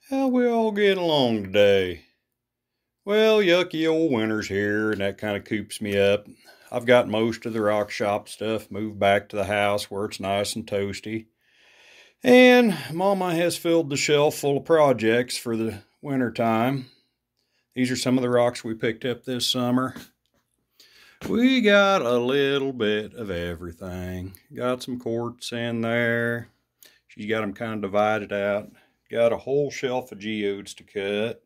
How we all getting along today? Well, yucky old winter's here, and that kind of coops me up. I've got most of the rock shop stuff moved back to the house where it's nice and toasty. And Mama has filled the shelf full of projects for the winter time. These are some of the rocks we picked up this summer. We got a little bit of everything. Got some quartz in there. She's got them kind of divided out. Got a whole shelf of geodes to cut.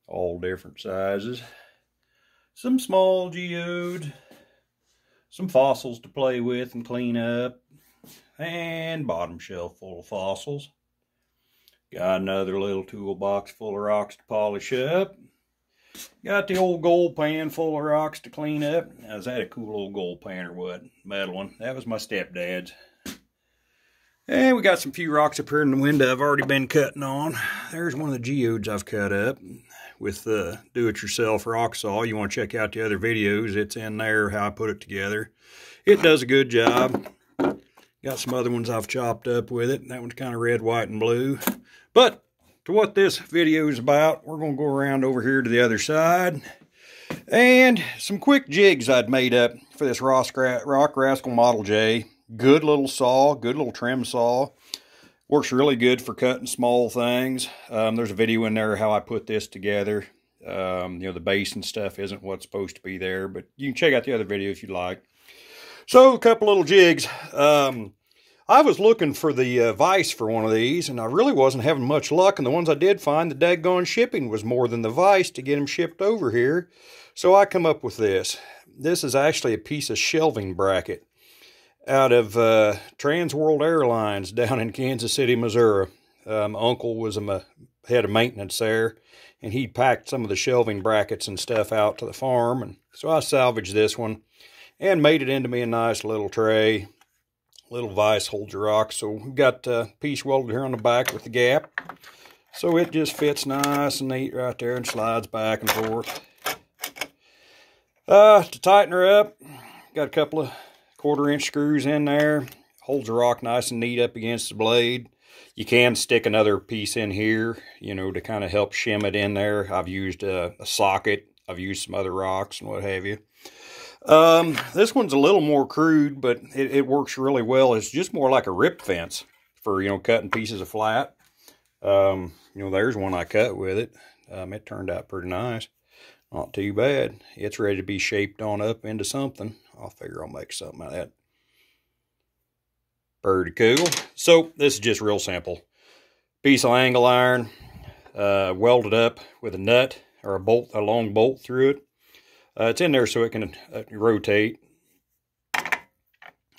All different sizes. Some small geode. Some fossils to play with and clean up. And bottom shelf full of fossils. Got another little toolbox full of rocks to polish up. Got the old gold pan full of rocks to clean up. Now, is that a cool old gold pan or what? Metal one. That was my stepdad's. And we got some few rocks up here in the window I've already been cutting on. There's one of the geodes I've cut up with the do-it-yourself rock saw. You want to check out the other videos. It's in there, how I put it together. It does a good job. Got some other ones I've chopped up with it. That one's kind of red, white, and blue. But to what this video is about, we're going to go around over here to the other side. And some quick jigs I'd made up for this Rock Rascal Model J. Good little saw, good little trim saw. Works really good for cutting small things. There's a video in there how I put this together. The base and stuff isn't what's supposed to be there, but you can check out the other video if you'd like. So, a couple little jigs. I was looking for the vise for one of these, and I really wasn't having much luck. And the ones I did find, the daggone shipping was more than the vise to get them shipped over here. So I come up with this. This is actually a piece of shelving bracket out of Trans World Airlines down in Kansas City, Missouri. My uncle was head of maintenance there, and he packed some of the shelving brackets and stuff out to the farm. And so I salvaged this one and made it into me a nice little tray. Little vise holds your rock. So we've got a piece welded here on the back with the gap. So it just fits nice and neat right there and slides back and forth. To tighten her up, got a couple of 1/4-inch screws in there. Holds the rock nice and neat up against the blade. You can stick another piece in here, to kind of help shim it in there. I've used a socket. I've used some other rocks and what have you. This one's a little more crude, but it works really well. It's just more like a rip fence for, cutting pieces of flat. There's one I cut with it. It turned out pretty nice. Not too bad. It's ready to be shaped on up into something. I'll figure I'll make something out of that. Pretty cool. So, this is just real simple. Piece of angle iron, welded up with a nut or a long bolt through it. It's in there so it can rotate.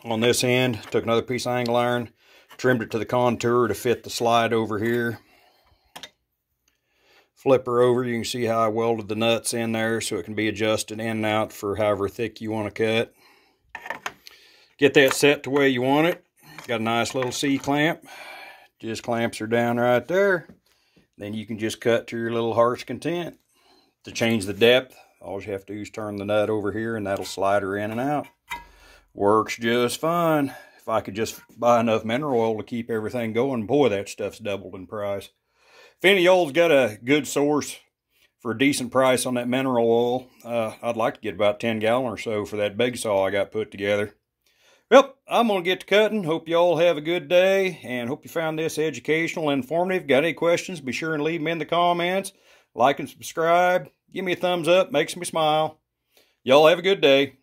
On this end, took another piece of angle iron, trimmed it to the contour to fit the slide over here. Flip her over, you can see how I welded the nuts in there so it can be adjusted in and out for however thick you want to cut. Get that set the way you want it. Got a nice little C-clamp. Just clamps her down right there. Then you can just cut to your little heart's content. To change the depth, all you have to do is turn the nut over here and that'll slide her in and out. Works just fine. If I could just buy enough mineral oil to keep everything going, boy, that stuff's doubled in price. If any of y'all's got a good source for a decent price on that mineral oil, I'd like to get about 10 gallon or so for that big saw I got put together. Well, I'm going to get to cutting. Hope y'all have a good day, and hope you found this educational and informative. Got any questions, be sure and leave them in the comments. Like and subscribe. Give me a thumbs up. Makes me smile. Y'all have a good day.